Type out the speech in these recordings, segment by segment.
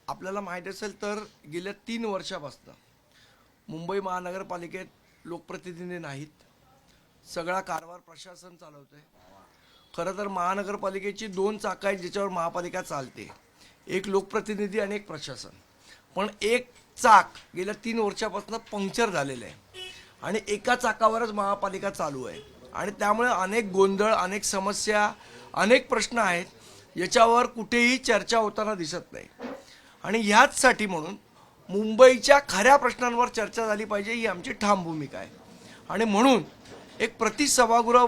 आपल्याला माहीत असेल तर गेल्या 3 वर्षापासून मुंबई महानगरपालिकेत लोकप्रतिनिधी नाहीत. सगळा कारभार प्रशासन चालवतंय. खरं तर महानगरपालिकेची 2 चाकं आहेत ज्याच्यावर महापालिका चालते. एक लोकप्रतिनिधी आणि एक प्रशासन. पण एक चाक गेल्या 3 वर्षापासून पंक्चर झालेलं आहे आणि एका चाकावरच महापालिका चालू आहे आणि त्यामुळे अनेक गोंधळ, अनेक समस्या, अनेक प्रश्न आहेत याच्यावर कुठेही चर्चा होताना दिसत नाही. आणि ह्याचसाठी म्हणून मुंबईच्या खऱ्या प्रश्नांवर चर्चा झाली पाहिजे ही आमची ठाम भूमिका आहे. आणि म्हणून एक प्रतिसभागृह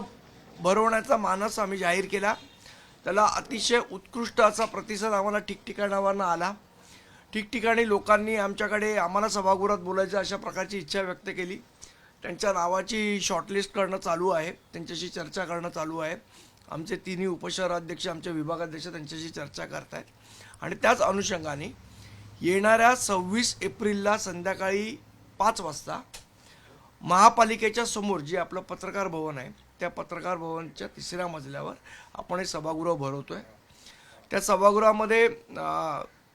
भरवण्याचा मानस आम्ही जाहीर केला. त्याला अतिशय उत्कृष्ट असा प्रतिसाद आम्हाला ठिकठिकाणावरून आला. ठिकठिकाणी लोकांनी आम्हाला सभागृहात बोलायचं अशा प्रकारची इच्छा व्यक्त केली. त्यांच्या नावाची शॉर्टलिस्ट करणं चालू आहे, त्यांच्याशी चर्चा करणं चालू आहे. आमचे तिन्ही उपशहराध्यक्ष, आमचे विभागाध्यक्ष त्यांच्याशी चर्चा करत आहेत. आणि त्याच अनुषंगाने येणाऱ्या 26 एप्रिलला संध्याकाळी 5 वाजता महापालिकेच्या समोर जे आपलं पत्रकार भवन आहे त्या पत्रकार भवनच्या 3ऱ्या मजल्यावर आपण हे सभागृह भरवतोय. त्या सभागृहामध्ये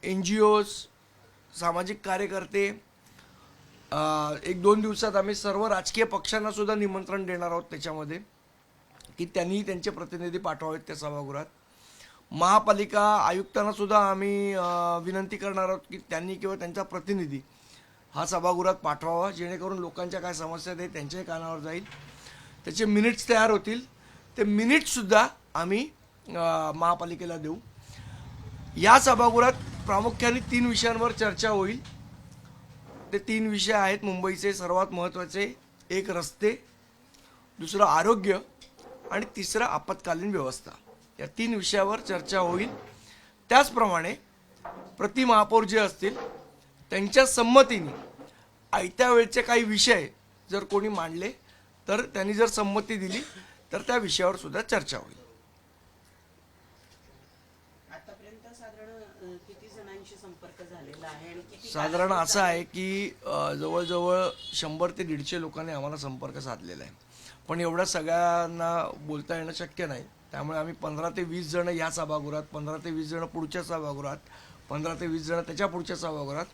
NGOज, सामाजिक कार्यकर्ते, 1-2 दिवसात आम्ही सर्व राजकीय पक्षांना सुद्धा निमंत्रण देणार आहोत त्याच्यामध्ये की त्यांनी त्यांचे प्रतिनिधी पाठवावेत त्या सभागृहात. महापालिका आयुक्तांना सुद्धा आम्ही विनंती करणार आहोत की त्यांनी किंवा त्यांचा प्रतिनिधी हा सभागृहात पाठवावा, जेणेकरून लोकांच्या काय समस्या आहेत त्यांच्याही कानावर जाईल. त्याचे मिनिट्स तयार होतील. ते मिनिट्ससुद्धा आम्ही महापालिकेला देऊ. या सभागृहात प्रामुख्याने 3 विषयांवर चर्चा होईल. ते 3 विषय आहेत मुंबईचे सर्वात महत्त्वाचे. एक रस्ते, दुसरं आरोग्य आणि तिसरं आपत्कालीन व्यवस्था. या 3 विषयावर चर्चा होईल. त्याचप्रमाणे प्रतिमहापौर जे असतील त्यांच्या संमतीने आयत्या वेळचे काही विषय जर कोणी मांडले तर त्यांनी जर संमती दिली तर त्या विषयावर सुद्धा चर्चा होईल. आतापर्यंत साधारण किती जणांशी संपर्क झालेला आहे आणि किती साधारण असं आहे की जवळजवळ 100 ते 150 लोकांनी आम्हाला संपर्क साधलेला आहे. पण एवढ्या सगळ्यांना बोलता येणं शक्य नाही. त्यामुळे आम्ही 15 ते 20 जण या सभागृहात, 15 ते 20 जण पुढच्या सभागृहात, 15 ते 20 जण त्याच्या पुढच्या सभागृहात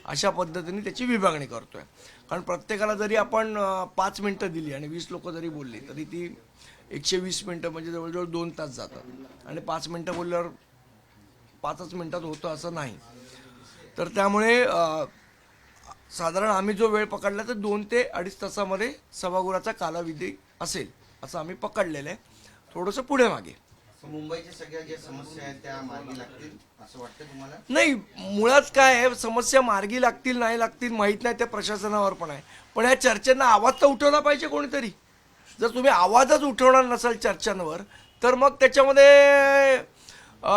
अशा पद्धतीने त्याची विभागणी करतोय. कारण प्रत्येकाला जरी आपण 5 मिनटं दिली आणि 20 लोक जरी बोलली तरी ती 120 मिनटं म्हणजे जवळजवळ 2 तास जातात. आणि 5 मिनटं बोलल्यावर 5च मिनटात होतं असं नाही. तर त्यामुळे साधारण आम्ही जो वेळ पकडला तर 2 ते 2.5 तासामध्ये सभागृहाचा कालावधी असेल असं आम्ही पकडलेलं आहे. थोडंसं पुढे मागे. मुंबईच्या सगळ्या ज्या समस्या आहेत त्या मार्गी लागतील असं वाटतं तुम्हाला? नाही, मुळात काय आहे, समस्या मार्गी लागतील नाही लागतील माहीत नाही, त्या प्रशासनावर पण आहे. पण या चर्चेंना आवाज तर उठवला पाहिजे कोणीतरी. जर तुम्ही आवाजच उठवणार नसाल चर्चांवर तर मग त्याच्यामध्ये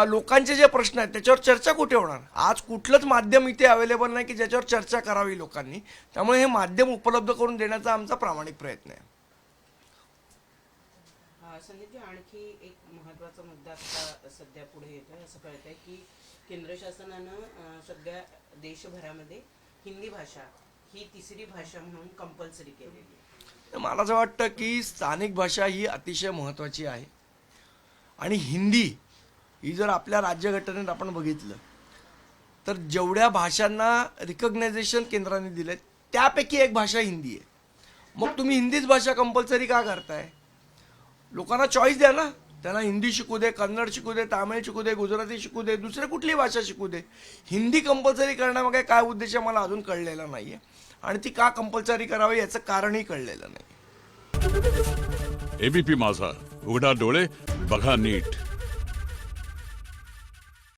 लोकांचे जे प्रश्न आहेत त्याच्यावर चर्चा कुठे होणार. आज कुठलंच माध्यम इथे अवेलेबल नाही की ज्याच्यावर चर्चा करावी लोकांनी. त्यामुळे हे माध्यम उपलब्ध करून देण्याचा आमचा प्रामाणिक प्रयत्न आहे. संदीपजी, आणखी एक महत्त्वाचा मुद्दा आता सध्या पुढे येतोय. असं कळतंय की केंद्र शासनानं सध्या देशभरामध्ये हिंदी भाषा ही 3री भाषा म्हणून कंपल्सरी केलेली आहे. मला असं वाटतं की स्थानिक भाषा ही अतिशय महत्त्वाची आहे. आणि हिंदी ही जर आपल्या राज्यघटनेत आपण बघितलं तर जेवढ्या भाषांना रिकग्नायझेशन केंद्राने दिलं त्यापैकी एक भाषा हिंदी आहे. मग तुम्ही हिंदीच भाषा कंपल्सरी का करताय? लोकांना चॉईस द्या ना. त्यांना हिंदी शिकू दे, कन्नड शिकू दे, तामिळ शिकू दे, गुजराती शिकू दे, दुसरी कुठली भाषा शिकू दे. हिंदी कंपल्सरी करण्यामागे काय उद्देश मला अजून कळलेला नाही आहे. आणि ती का कंपल्सरी करावी याचं कारणही कळलेलं नाही. ABP माझा, उघडा डोळे बघा नीट.